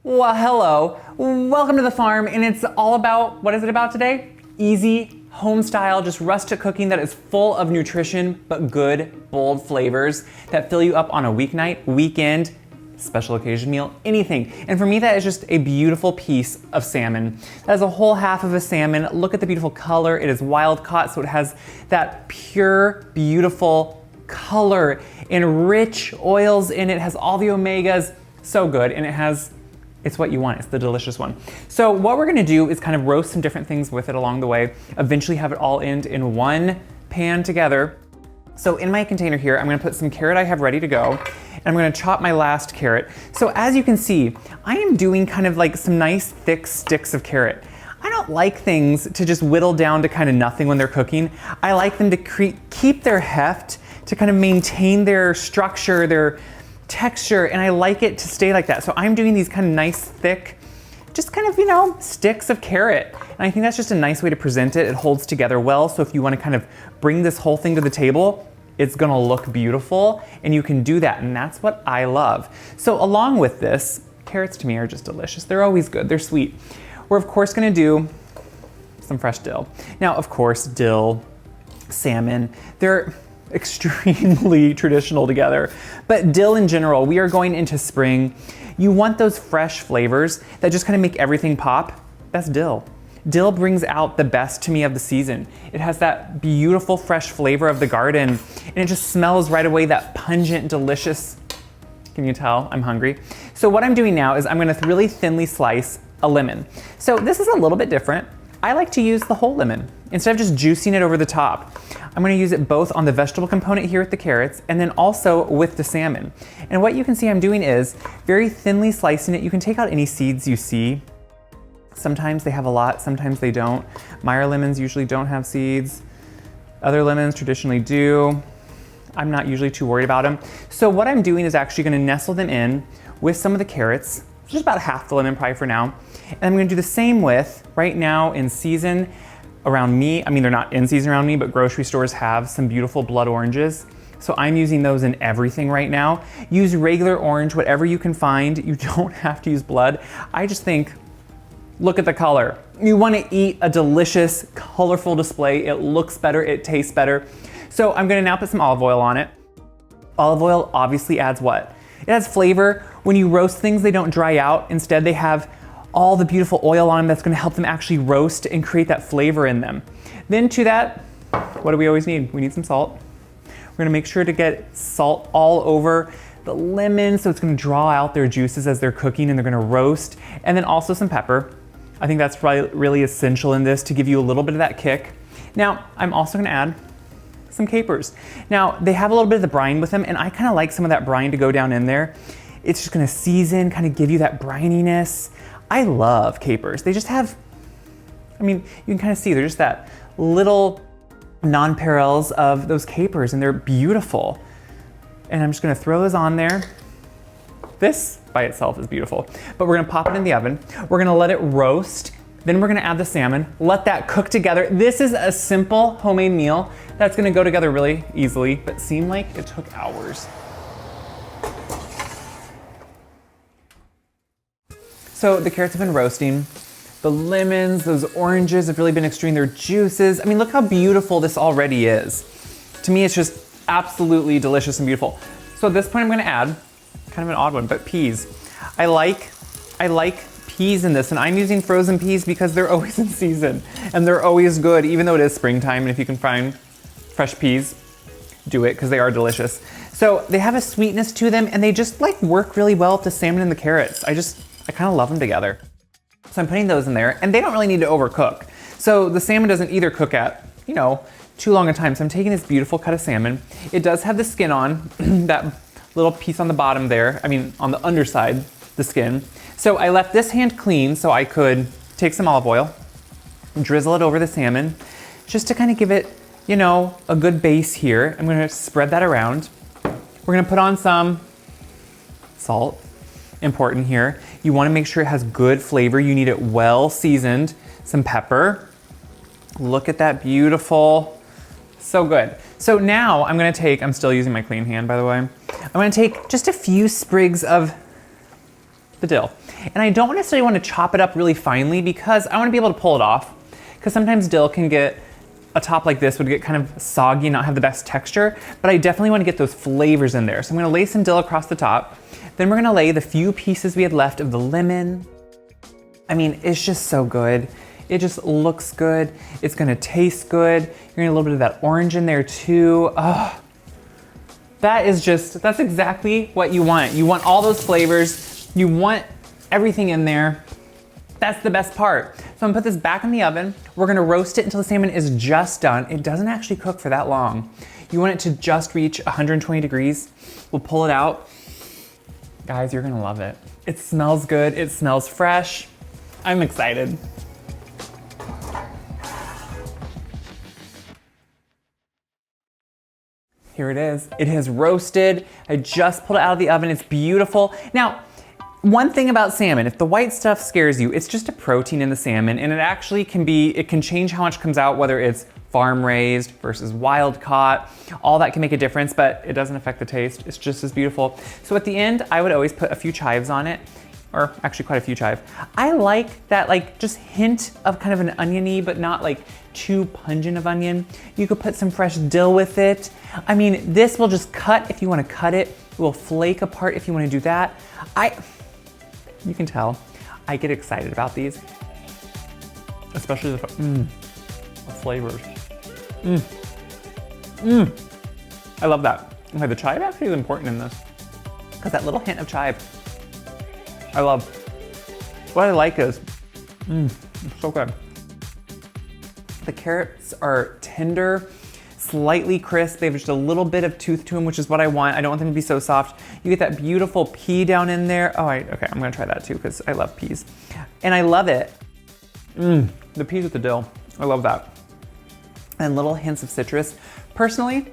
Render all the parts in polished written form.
Well, hello. Welcome to the farm, and it's all about, what is it about today? Easy, home style, just rustic cooking that is full of nutrition, but good, bold flavors that fill you up on a weeknight, weekend, special occasion meal, anything. And for me, that is just a beautiful piece of salmon. That is a whole half of a salmon. Look at the beautiful color. It is wild caught, so it has that pure, beautiful color and rich oils in it. It has all the omegas, so good, and it's what you want, it's the delicious one. So what we're gonna do is kind of roast some different things with it along the way, eventually have it all end in one pan together. So in my container here, I'm gonna put some carrot I have ready to go, and I'm gonna chop my last carrot. So as you can see, I am doing kind of like some nice thick sticks of carrot. I don't like things to just whittle down to kind of nothing when they're cooking. I like them to keep their heft, to kind of maintain their structure, their texture, and I like it to stay like that. So I'm doing these kind of nice thick, just kind of, sticks of carrot. And I think that's just a nice way to present it. It holds together well. So if you want to kind of bring this whole thing to the table, it's gonna look beautiful, and you can do that, and that's what I love. So along with this, carrots to me are just delicious. They're always good, they're sweet. We're of course gonna do some fresh dill. Now, of course, dill, salmon, they're extremely traditional together. But dill in general, we are going into spring. You want those fresh flavors that just kind of make everything pop. That's dill. Dill brings out the best to me of the season. It has that beautiful fresh flavor of the garden, and it just smells right away, that pungent, delicious. Can you tell I'm hungry? So what I'm doing now is I'm gonna really thinly slice a lemon. So this is a little bit different. I like to use the whole lemon instead of just juicing it over the top. I'm gonna use it both on the vegetable component here with the carrots and then also with the salmon. And what you can see I'm doing is very thinly slicing it. You can take out any seeds you see. Sometimes they have a lot, sometimes they don't. Meyer lemons usually don't have seeds. Other lemons traditionally do. I'm not usually too worried about them. So what I'm doing is actually gonna nestle them in with some of the carrots, just about half the lemon pie for now. And I'm gonna do the same with, right now in season around me, I mean, they're not in season around me, but grocery stores have some beautiful blood oranges. So I'm using those in everything right now. Use regular orange, whatever you can find. You don't have to use blood. I just think, look at the color. You wanna eat a delicious, colorful display. It looks better, it tastes better. So I'm gonna now put some olive oil on it. Olive oil obviously adds what? It adds flavor. When you roast things, they don't dry out. Instead, they have all the beautiful oil on them that's gonna help them actually roast and create that flavor in them. Then to that, what do we always need? We need some salt. We're gonna make sure to get salt all over the lemon, so it's gonna draw out their juices as they're cooking and they're gonna roast. And then also some pepper. I think that's really essential in this to give you a little bit of that kick. Now, I'm also gonna add some capers. Now, they have a little bit of the brine with them, and I kind of like some of that brine to go down in there. It's just gonna season, kind of give you that brininess. I love capers. They just have, I mean, you can kind of see they're just that little nonpareils of those capers, and they're beautiful. And I'm just gonna throw those on there. This by itself is beautiful, but we're gonna pop it in the oven. We're gonna let it roast. Then we're gonna add the salmon, let that cook together. This is a simple homemade meal that's gonna go together really easily, but seemed like it took hours. So the carrots have been roasting. The lemons, those oranges have really been extruding their juices. I mean, look how beautiful this already is. To me, it's just absolutely delicious and beautiful. So at this point, I'm gonna add, kind of an odd one, but peas. I like peas in this, and I'm using frozen peas because they're always in season and they're always good, even though it is springtime. And if you can find fresh peas, do it because they are delicious. So they have a sweetness to them, and they just work really well with the salmon and the carrots. I kind of love them together. So I'm putting those in there, and they don't really need to overcook. So the salmon doesn't either cook at, too long a time. So I'm taking this beautiful cut of salmon. It does have the skin on, that little piece on the bottom there. I mean, on the underside, the skin. So I left this hand clean so I could take some olive oil, drizzle it over the salmon, just to kind of give it, a good base here. I'm gonna spread that around. We're gonna put on some salt. Important here. You wanna make sure it has good flavor. You need it well seasoned. Some pepper. Look at that beautiful, so good. So now I'm gonna take, I'm still using my clean hand by the way. I'm gonna take just a few sprigs of the dill. And I don't necessarily want to chop it up really finely because I want to be able to pull it off. Because sometimes dill can get, a top like this would get kind of soggy and not have the best texture, but I definitely want to get those flavors in there. So I'm going to lay some dill across the top. Then we're going to lay the few pieces we had left of the lemon. I mean, it's just so good. It just looks good. It's going to taste good. You're going to get a little bit of that orange in there too. Oh, that's exactly what you want. You want all those flavors. You want everything in there. That's the best part. So I'm gonna put this back in the oven. We're gonna roast it until the salmon is just done. It doesn't actually cook for that long. You want it to just reach 120 degrees. We'll pull it out. Guys, you're gonna love it. It smells good, it smells fresh. I'm excited. Here it is. It has roasted. I just pulled it out of the oven. It's beautiful. Now, one thing about salmon, if the white stuff scares you, it's just a protein in the salmon, and it actually can it can change how much comes out, whether it's farm raised versus wild caught. All that can make a difference, but it doesn't affect the taste. It's just as beautiful. So at the end, I would always put a few chives on it, or actually quite a few chives. I like that just hint of kind of an oniony, but not like too pungent of onion. You could put some fresh dill with it. I mean, this will just cut if you want to cut it. It will flake apart if you want to do that. You can tell, I get excited about these, especially the flavors. I love that. Okay, the chive actually is important in this, because that little hint of chive, I love. What I like is, it's so good. The carrots are tender, slightly crisp. They have just a little bit of tooth to them, which is what I want. I don't want them to be so soft. You get that beautiful pea down in there. Oh, okay, I'm gonna try that too because I love peas. And I love it. The peas with the dill, I love that. And little hints of citrus. Personally,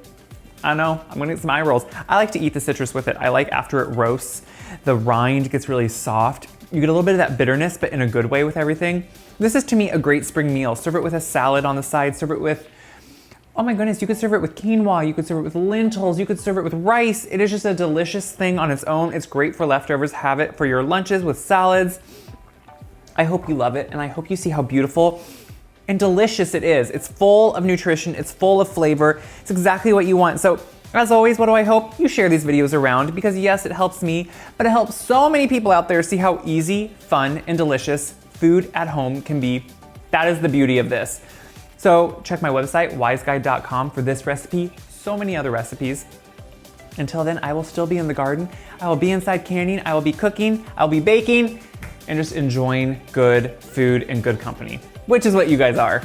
I don't know, I'm gonna get some eye rolls. I like to eat the citrus with it. I like after it roasts, the rind gets really soft. You get a little bit of that bitterness, but in a good way with everything. This is to me a great spring meal. Serve it with a salad on the side, serve it with, oh my goodness, you could serve it with quinoa, you could serve it with lentils, you could serve it with rice. It is just a delicious thing on its own. It's great for leftovers. Have it for your lunches with salads. I hope you love it, and I hope you see how beautiful and delicious it is. It's full of nutrition, it's full of flavor. It's exactly what you want. So as always, what do I hope? You share these videos around because yes, it helps me, but it helps so many people out there see how easy, fun, and delicious food at home can be. That is the beauty of this. So check my website, wiseguide.com, for this recipe, so many other recipes. Until then, I will still be in the garden. I will be inside canning, I will be cooking, I'll be baking, and just enjoying good food and good company, which is what you guys are.